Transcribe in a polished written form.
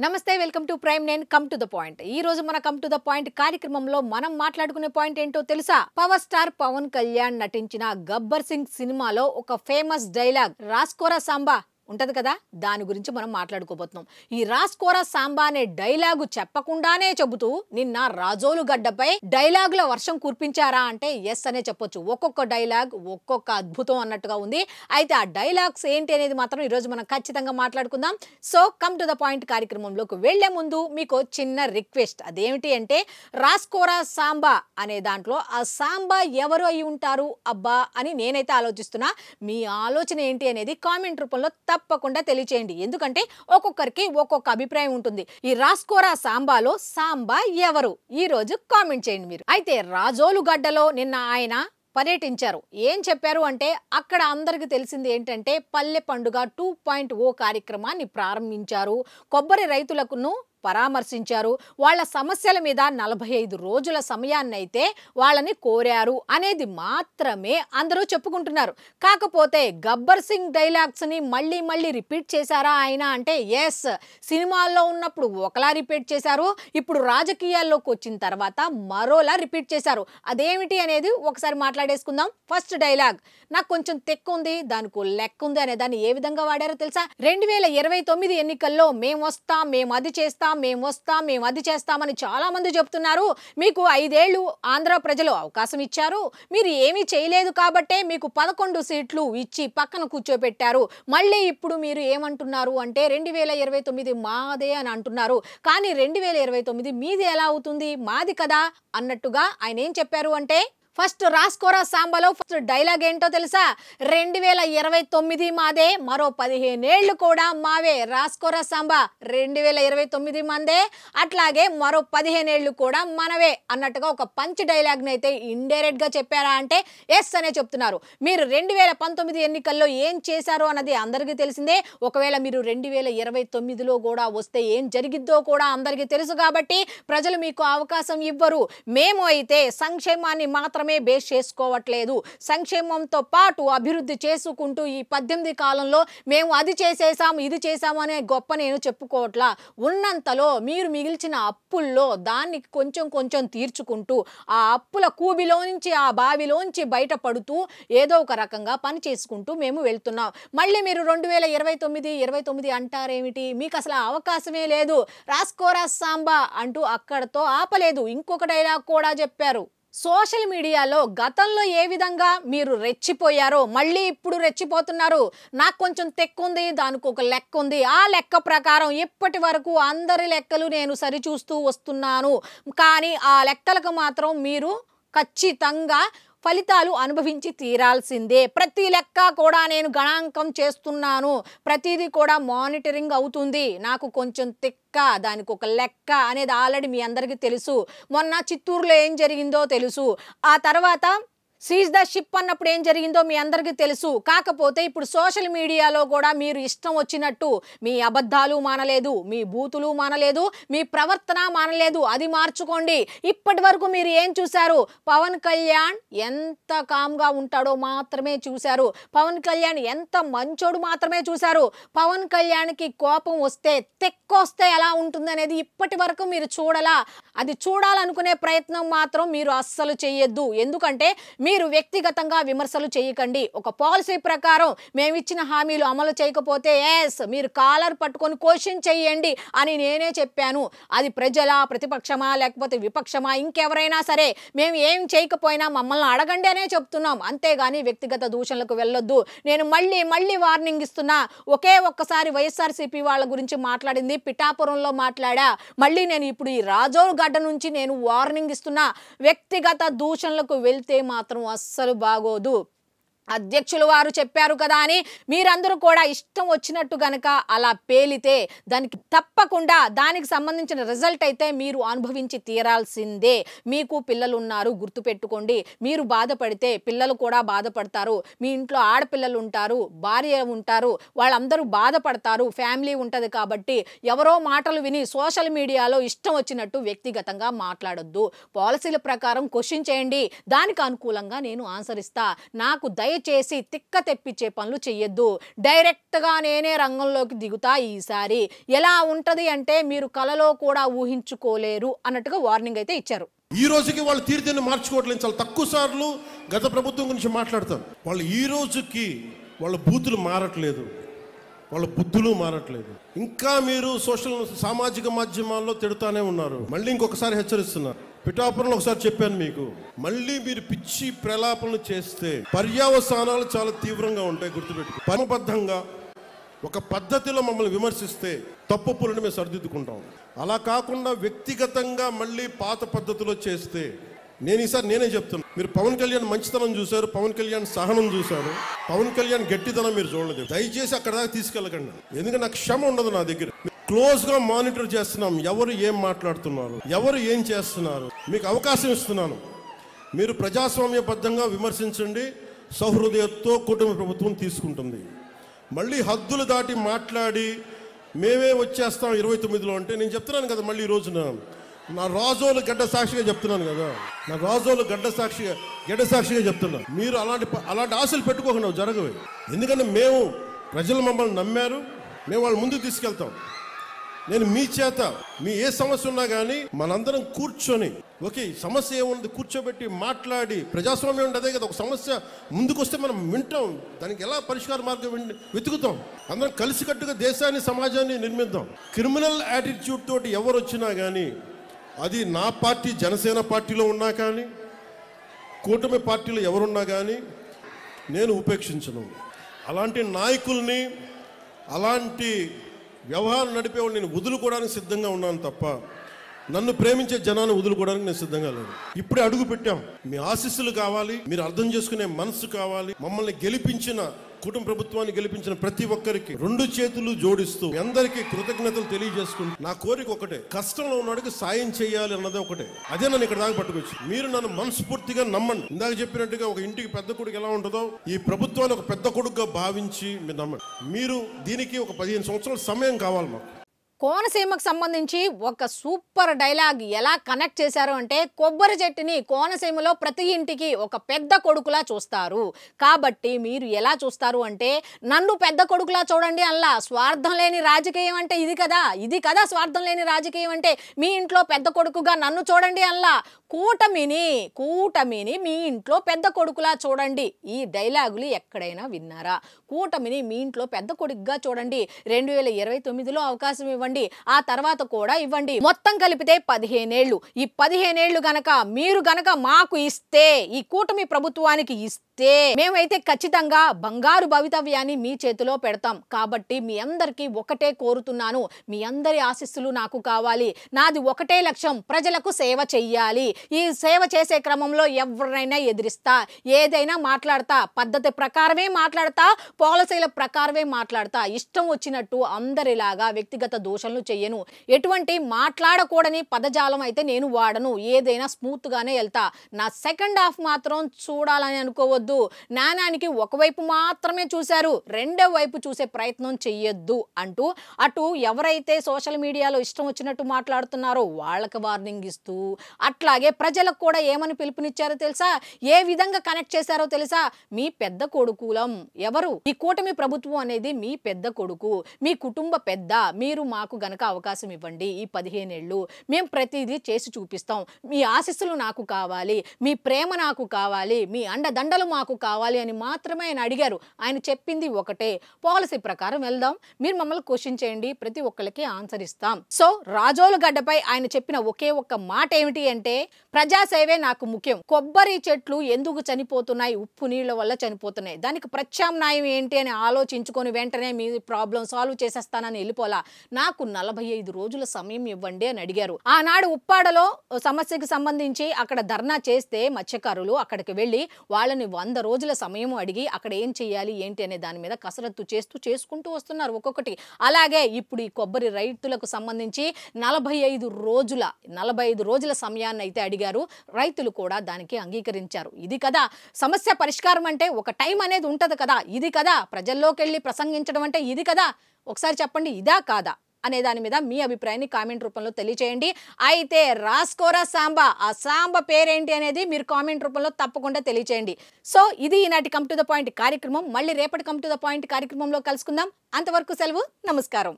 నమస్తే welcome to prime నేను come to the point. ఈ రోజు మన కమ్ టు ద పాయింట్ కార్యక్రమంలో మనం మాట్లాడుకునే పాయింట్ ఏంటో తెలుసా? పవర్ స్టార్ పవన్ కళ్యాణ్ నటించిన గబ్బర్ సింగ్ సినిమాలో ఒక ఫేమస్ డైలాగ్ రాస్కోరా సాంబా ఉంటది కదా, దాని గురించి మనం మాట్లాడుకోబోతున్నాం. ఈ రాస్కోరా సాంబా అనే డైలాగు చెప్పకుండానే చెబుతూ నిన్న రాజోలు గడ్డపై డైలాగుల వర్షం కురిపించారా అంటే ఎస్ అనే చెప్పొచ్చు. ఒక్కొక్క డైలాగ్ ఒక్కొక్క అద్భుతం అన్నట్టుగా ఉంది. అయితే ఆ డైలాగ్స్ ఏంటి అనేది మాత్రం ఈరోజు మనం ఖచ్చితంగా మాట్లాడుకుందాం. So come to the point కార్యక్రమంలోకి వెళ్లే ముందు మీకు చిన్న రిక్వెస్ట్. అదేమిటి అంటే రాస్కోరా సాంబా అనే దాంట్లో ఆ సాంబా ఎవరు అయి ఉంటారు అబ్బా అని నేనైతే ఆలోచిస్తున్నా. మీ ఆలోచన ఏంటి అనేది కామెంట్ రూపంలో తప్పకుండా తెలియచేయండి. ఎందుకంటే ఒక్కొక్కరికి ఒక్కొక్క అభిప్రాయం ఉంటుంది. ఈ రాస్కోరా సాంబాలో సాంబా ఎవరు ఈ రోజు కామెంట్ చేయండి మీరు. అయితే రాజోలు గడ్డలో నిన్న ఆయన పర్యటించారు. ఏం చెప్పారు అంటే అక్కడ అందరికి తెలిసింది ఏంటంటే పల్లె పండుగ 2.0 కార్యక్రమాన్ని ప్రారంభించారు. కొబ్బరి రైతులను పరామర్శించారు. వాళ్ళ సమస్యల మీద 45 రోజుల సమయాన్ని అయితే వాళ్ళని కోరారు అనేది మాత్రమే అందరూ చెప్పుకుంటున్నారు. కాకపోతే గబ్బర్ సింగ్ డైలాగ్స్ ని మళ్ళీ మళ్ళీ రిపీట్ చేశారా ఆయన అంటే ఎస్, సినిమాల్లో ఉన్నప్పుడు ఒకలా రిపీట్ చేశారు, ఇప్పుడు రాజకీయాల్లోకి వచ్చిన తర్వాత మరోలా రిపీట్ చేశారు. అదేమిటి అనేది ఒకసారి మాట్లాడేసుకుందాం. ఫస్ట్ డైలాగ్ నాకు కొంచెం తెక్కుంది, దానికి లెక్క ఉంది అనే దాన్ని ఏ విధంగా వాడారో తెలుసా? 2029 ఎన్నికల్లో మేము వస్తాం, మేము అది చేస్తాం, మేము వస్తాం, మేము అది చేస్తామని చాలా మంది చెప్తున్నారు. మీకు 5 ఏళ్లు ఆంధ్ర ప్రజలు అవకాశం ఇచ్చారు, మీరు ఏమీ చేయలేదు కాబట్టే మీకు 11 సీట్లు ఇచ్చి పక్కన కూర్చోబెట్టారు. మళ్ళీ ఇప్పుడు మీరు ఏమంటున్నారు అంటే 2029 మాదే అని అంటున్నారు. కానీ 2029 మీది ఎలా అవుతుంది? మాది కదా అన్నట్టుగా ఆయన ఏం చెప్పారు అంటే ఫస్ట్ రాస్కోరా సాంబాలో ఫస్ట్ డైలాగ్ ఏంటో తెలుసా? 2029 మాదే, మరో 15 ఏళ్లు కూడా మావే. రాస్కోరా సాంబా 2029 మందే, అట్లాగే మరో 15 ఏళ్లు కూడా మనవే అన్నట్టుగా ఒక పంచ్ డైలాగ్ని అయితే ఇండైరెక్ట్ గా చెప్పారా అంటే ఎస్ అనే చెప్తున్నారు. మీరు 2019 ఎన్నికల్లో ఏం చేశారో అన్నది అందరికీ తెలిసిందే. ఒకవేళ మీరు 2029లో కూడా వస్తే ఏం జరిగిద్దో కూడా అందరికీ తెలుసు కాబట్టి ప్రజలు మీకు అవకాశం ఇవ్వరు. మేము అయితే సంక్షేమాన్ని మాత్రమే బేస్ చేసుకోవట్లేదు, సంక్షేమంతో పాటు అభివృద్ధి చేసుకుంటూ ఈ 18 కాలంలో మేము అది చేసేసాం ఇది చేసాము అనే గొప్ప నేను చెప్పుకోవట్లా. ఉన్నంతలో మీరు మిగిల్చిన అప్పుల్లో దాన్ని కొంచెం కొంచెం తీర్చుకుంటూ ఆ అప్పుల కూబిలోంచి ఆ బావిలోంచి బయటపడుతూ ఏదో ఒక రకంగా పని చేసుకుంటూ మేము వెళ్తున్నాం. మళ్ళీ మీరు 2029 అంటారేమిటి? మీకు అసలు అవకాశమే లేదు. రాస్కోరా సాంబా అంటూ అక్కడతో ఆపలేదు, ఇంకొక డైలాగ్ కూడా చెప్పారు. సోషల్ మీడియాలో గతంలో ఏ విధంగా మీరు రెచ్చిపోయారో మళ్ళీ ఇప్పుడు రెచ్చిపోతున్నారు. నాకు కొంచెం తెక్కుంది, దానికి ఒక లెక్క ఉంది, ఆ లెక్క ప్రకారం ఇప్పటి వరకు అందరి లెక్కలు నేను సరిచూస్తూ వస్తున్నాను. కానీ ఆ లెక్కలకు మాత్రం మీరు ఖచ్చితంగా ఫలితాలు అనుభవించి తీరాల్సిందే. ప్రతి లెక్క కూడా నేను గణాంకం చేస్తున్నాను, ప్రతిదీ కూడా మానిటరింగ్ అవుతుంది. నాకు కొంచెం తిక్క, దానికి ఒక లెక్క అనేది ఆల్రెడీ మీ అందరికీ తెలుసు. మొన్న చిత్తూరులో ఏం జరిగిందో తెలుసు, ఆ తర్వాత సీజ్ ద షిప్ అన్నప్పుడు ఏం జరిగిందో మీ అందరికీ తెలుసు. కాకపోతే ఇప్పుడు సోషల్ మీడియాలో కూడా మీరు ఇష్టం వచ్చినట్టు మీ అబద్ధాలు మానలేదు, మీ బూతులు మానలేదు, మీ ప్రవర్తన మానలేదు. అది మార్చుకోండి. ఇప్పటి వరకు మీరు ఏం చూశారు? పవన్ కళ్యాణ్ ఎంత కామ్గా ఉంటాడో మాత్రమే చూశారు. పవన్ కళ్యాణ్ ఎంత మంచోడు మాత్రమే చూశారు. పవన్ కళ్యాణ్కి కోపం వస్తే తెక్కొస్తే ఎలా ఉంటుంది అనేది ఇప్పటి వరకు మీరు చూడలా. అది చూడాలనుకునే ప్రయత్నం మాత్రం మీరు అస్సలు చెయ్యొద్దు. ఎందుకంటే మీరు వ్యక్తిగతంగా విమర్శలు చేయకండి. ఒక పాలసీ ప్రకారం మేము ఇచ్చిన హామీలు అమలు చేయకపోతే ఎస్ మీరు కాలర్ పట్టుకొని క్వశ్చన్ చేయండి అని నేనే చెప్పాను. అది ప్రజలా, ప్రతిపక్షమా, లేకపోతే విపక్షమా, ఇంకెవరైనా సరే మేము ఏం చేయకపోయినా మమ్మల్ని అడగండి అనే చెప్తున్నాం. అంతేగాని వ్యక్తిగత దూషణలకు వెళ్ళొద్దు. నేను మళ్ళీ వార్నింగ్ ఇస్తున్నా. ఒక్కసారి వైఎస్ఆర్సీపీ వాళ్ళ గురించి మాట్లాడింది పిఠాపురంలో మాట్లాడా, మళ్ళీ నేను ఇప్పుడు ఈ రాజోలు గడ్డ నుంచి నేను వార్నింగ్ ఇస్తున్నా. వ్యక్తిగత దూషణలకు వెళ్తే మాత్రం అస్సలు బాగోదు. అధ్యక్షులు వారు చెప్పారు కదా అని మీరందరూ కూడా ఇష్టం వచ్చినట్టు గనక అలా పేలితే దానికి తప్పకుండా దానికి సంబంధించిన రిజల్ట్ అయితే మీరు అనుభవించి తీరాల్సిందే. మీకు పిల్లలు ఉన్నారు, గుర్తుపెట్టుకోండి. మీరు బాధపడితే పిల్లలు కూడా బాధపడతారు. మీ ఇంట్లో ఆడపిల్లలు ఉంటారు, భార్య ఉంటారు, వాళ్ళందరూ బాధపడతారు. ఫ్యామిలీ ఉంటుంది కాబట్టి ఎవరో మాటలు విని సోషల్ మీడియాలో ఇష్టం వచ్చినట్టు వ్యక్తిగతంగా మాట్లాడొద్దు. పాలసీల ప్రకారం క్వశ్చన్ చేయండి, దానికి అనుకూలంగా నేను ఆన్సర్ ఇస్తా. నాకు దయ దయచేసి తిక్క తెప్పించే పనులు చెయ్యొద్దు. డైరెక్ట్గా నేనే రంగంలోకి దిగుతా ఈసారి. ఎలా ఉంటది అంటే మీరు కలలో కూడా ఊహించుకోలేరు అన్నట్టుగా వార్నింగ్ అయితే ఇచ్చారు. ఈ రోజుకి వాళ్ళు తీరుతెన్ను మార్చుకోవట్లేదు. చాలా తక్కువ సార్లు గత ప్రభుత్వం గురించి మాట్లాడతారు. వాళ్ళు ఈ రోజుకి వాళ్ళ బూతులు మారట్లేదు, వాళ్ళ బుద్ధులు మారట్లేదు. ఇంకా మీరు సామాజిక మాధ్యమాల్లో తిడుతానే ఉన్నారు. మళ్ళీ ఇంకొకసారి హెచ్చరిస్తున్నారు. పిఠాపురంలో ఒకసారి చెప్పాను మీకు, మళ్ళీ మీరు పిచ్చి ప్రలాపనలు చేస్తే పర్యావసానాలు చాలా తీవ్రంగా ఉంటాయి. గుర్తుపెట్టుకో. పరమబద్ధంగా ఒక పద్ధతిలో మమ్మల్ని విమర్శిస్తే తప్పులను మేము సరిదిద్దుకుంటాం. అలా కాకుండా వ్యక్తిగతంగా మళ్ళీ పాత పద్ధతిలో చేస్తే ఈసారి నేనే చెప్తున్నాను. మీరు పవన్ కళ్యాణ్ మంచితనం చూశారు, పవన్ కళ్యాణ్ సహనం చూశారు, పవన్ కళ్యాణ్ గట్టితనం మీరు చూడలేదు. దయచేసి అక్కడ దాకా తీసుకెళ్ళకండి. ఎందుకంటే నాకు క్షమ ఉండదు నా దగ్గర. క్లోజ్గా మానిటర్ చేస్తున్నాం, ఎవరు ఏం మాట్లాడుతున్నారు, ఎవరు ఏం చేస్తున్నారు. మీకు అవకాశం ఇస్తున్నాను. మీరు ప్రజాస్వామ్యబద్ధంగా విమర్శించండి. సహృదయతో కూటమి ప్రభుత్వం తీసుకుంటుంది. మళ్ళీ హద్దులు దాటి మాట్లాడి మేమే వచ్చేస్తాం 29లో అంటే నేను చెప్తున్నాను కదా. మళ్ళీ ఈ రోజున నా రాజోలు గడ్డ సాక్షిగా చెప్తున్నాను కదా, నా రాజోలు గడ్డ సాక్షిగా చెప్తున్నా. మీరు అలాంటి ఆశలు పెట్టుకోకుండా జరగవు. ఎందుకంటే మేము ప్రజలు మమ్మల్ని నమ్మారు, మేము వాళ్ళ ముందుకు తీసుకెళ్తాం. నేను మీ చేత మీ ఏ సమస్య ఉన్నా కానీ మనందరం కూర్చొని ఓకే సమస్య ఏముంది కూర్చోబెట్టి మాట్లాడి, ప్రజాస్వామ్యం అంటే అదే కదా. ఒక సమస్య ముందుకు వస్తే మనం వింటాం, దానికి ఎలా పరిష్కార మార్గం వెతుకుతాం. అందరం కలిసికట్టుగా దేశాన్ని సమాజాన్ని నిర్మిద్దాం. క్రిమినల్ యాటిట్యూడ్ తోటి ఎవరు వచ్చినా కానీ, అది నా పార్టీ జనసేన పార్టీలో ఉన్నా కానీ, కూటమి పార్టీలో ఎవరున్నా కానీ నేను ఉపేక్షించను. అలాంటి నాయకుల్ని, అలాంటి వ్యవహారం నడిపేవాళ్ళు నేను వదులుకోవడానికి సిద్ధంగా ఉన్నాను తప్ప నన్ను ప్రేమించే జనాన్ని వదులుకోవడానికి నేను సిద్ధంగా లేదు. ఇప్పుడే అడుగు పెట్టాం. మీ ఆశీస్సులు కావాలి, మీరు అర్థం చేసుకునే మనసు కావాలి. మమ్మల్ని గెలిపించిన కుటుంబ ప్రభుత్వాన్ని గెలిపించిన ప్రతి ఒక్కరికి 2 చేతులు జోడిస్తూ అందరికీ కృతజ్ఞతలు తెలియజేసుకుంటూ నా కోరిక ఒకటే, కష్టంలో ఉన్నవాడికి సాయం చేయాలి అన్నదే ఒకటే. అదే నన్ను ఇక్కడ దాకా పట్టుకొచ్చి. మీరు నన్ను మనస్ఫూర్తిగా నమ్మండి. ఇందాక చెప్పినట్టుగా ఒక ఇంటికి పెద్ద కొడుకు ఎలా ఉంటుందో ఈ ప్రభుత్వాన్ని ఒక పెద్ద కొడుకుగా భావించి మీరు నమ్మండి. మీరు దీనికి ఒక 15 సంవత్సరాల సమయం కావాలి మాకు. కోనసీమకు సంబంధించి ఒక సూపర్ డైలాగ్ ఎలా కనెక్ట్ చేశారు అంటే, కొబ్బరి చెట్టుని కోనసీమలో ప్రతి ఇంటికి ఒక పెద్ద కొడుకులా చూస్తారు. కాబట్టి మీరు ఎలా చూస్తారు అంటే, నన్ను పెద్ద కొడుకులా చూడండి అలా. స్వార్థం లేని రాజకీయం అంటే ఇది కదా స్వార్థం లేని రాజకీయం అంటే. మీ ఇంట్లో పెద్ద కొడుకుగా నన్ను చూడండి అలా. కూటమిని మీ ఇంట్లో పెద్ద కొడుకులా చూడండి. ఈ డైలాగులు ఎక్కడైనా విన్నారా? కూటమిని మీ ఇంట్లో పెద్ద కొడుకుగా చూడండి. 2029లో అవకాశం ఇవ్వండి, ఆ తర్వాత కూడా ఇవ్వండి. మొత్తం కలిపితే 15 ఏళ్ళు. ఈ 15 ఏళ్ళు గనక మీరు మాకు ఇస్తే, ఈ కూటమి ప్రభుత్వానికి ఇస్తే, మేమైతే ఖచ్చితంగా బంగారు భవితవ్యాన్ని మీ చేతిలో పెడతాం. కాబట్టి మీ అందరికీ ఒకటే కోరుతున్నాను, మీ అందరి ఆశీస్సులు నాకు కావాలి. నాది ఒకటే లక్ష్యం, ప్రజలకు సేవ చెయ్యాలి. ఈ సేవ చేసే క్రమంలో ఎవరైనా ఎదిరిస్తా, ఏదైనా మాట్లాడతా, పద్ధతి ప్రకారమే మాట్లాడతా, పాలసీల ప్రకారమే మాట్లాడతా. ఇష్టం వచ్చినట్టు అందరిలాగా వ్యక్తిగత దోషణలు చెయ్యను. ఎటువంటి మాట్లాడకూడని పదజాలం అయితే నేను వాడను. ఏదైనా స్మూత్ గానే వెళ్తా. నా సెకండ్ హాఫ్ మాత్రం చూడాలని అనుకోవద్దు. నాణానికి ఒకవైపు మాత్రమే చూశారు, రెండో వైపు చూసే ప్రయత్నం చెయ్యొద్దు అంటూ అటు ఎవరైతే సోషల్ మీడియాలో ఇష్టం వచ్చినట్టు మాట్లాడుతున్నారో వాళ్ళకి వార్నింగ్ ఇస్తూ, అట్లాగే ప్రజలకు కూడా ఏమని పిలుపునిచ్చారో తెలుసా? ఏ విధంగా కనెక్ట్ చేశారో తెలుసా? మీ పెద్ద కొడుకులం. ఎవరు? ఈ కూటమి ప్రభుత్వం అనేది మీ పెద్ద కొడుకు, మీ కుటుంబ పెద్ద. మీరు మాకు గనక అవకాశం ఇవ్వండి, ఈ 15 ఏళ్ళు మేము ప్రతిదీ చేసి చూపిస్తాం. మీ ఆశీస్సులు నాకు కావాలి, మీ ప్రేమ నాకు కావాలి, మీ అండదండలు మాకు కావాలి అని మాత్రమే ఆయన అడిగారు. ఆయన చెప్పింది ఒకటే, పాలసీ ప్రకారం వెళ్దాం, మీరు మమ్మల్ని క్వశ్చన్ చేయండి, ప్రతి ఒక్కరికి ఆన్సర్ ఇస్తాం. సో రాజోలు గడ్డపై ఆయన చెప్పిన ఒకే ఒక్క మాట ఏమిటి అంటే, ప్రజాసేవే నాకు ముఖ్యం. కొబ్బరి చెట్లు ఎందుకు చనిపోతున్నాయి? ఉప్పు నీళ్ల వల్ల చనిపోతున్నాయి. దానికి ప్రత్యామ్నాయం ఏంటి అని ఆలోచించుకొని వెంటనే మీ ప్రాబ్లం సాల్వ్ చేసేస్తానని వెళ్ళిపోలా. నాకు 45 రోజుల సమయం ఇవ్వండి అని అడిగారు. ఆనాడు ఉప్పాడలో సమస్యకు సంబంధించి అక్కడ ధర్నా చేస్తే మత్స్యకారులు అక్కడికి వెళ్ళి వాళ్ళని 100 రోజుల సమయం అడిగి అక్కడ ఏం చేయాలి ఏంటి అనే దాని మీద కసరత్తు చేసుకుంటూ వస్తున్నారు ఒక్కొక్కటి. అలాగే ఇప్పుడు ఈ కొబ్బరి రైతులకు సంబంధించి 45 రోజుల సమయాన్ని అయితే అడిగారు. రైతులు కూడా దానికి అంగీకరించారు. ఇది కదా సమస్య పరిష్కారం అంటే, ఒక టైం అనేది ఉంటది కదా. ఇది కదా ప్రజల్లోకి వెళ్ళి ప్రసంగించడం అంటే, ఇది కదా. ఒకసారి చెప్పండి, ఇదా కాదా అనే దాని మీద మీ అభిప్రాయాన్ని కామెంట్ రూపంలో తెలియజేయండి. అయితే రాస్కోరా సాంబా, ఆ సాంబా పేరేంటి అనేది మీరు కామెంట్ రూపంలో తప్పకుండా తెలియజేయండి. సో ఇది ఈనాటి కమ్ టు ద పాయింట్ కార్యక్రమం. మళ్ళీ రేపటి కమ్ టు ద పాయింట్ కార్యక్రమంలో కలుసుకుందాం. అంతవరకు సెలవు. నమస్కారం.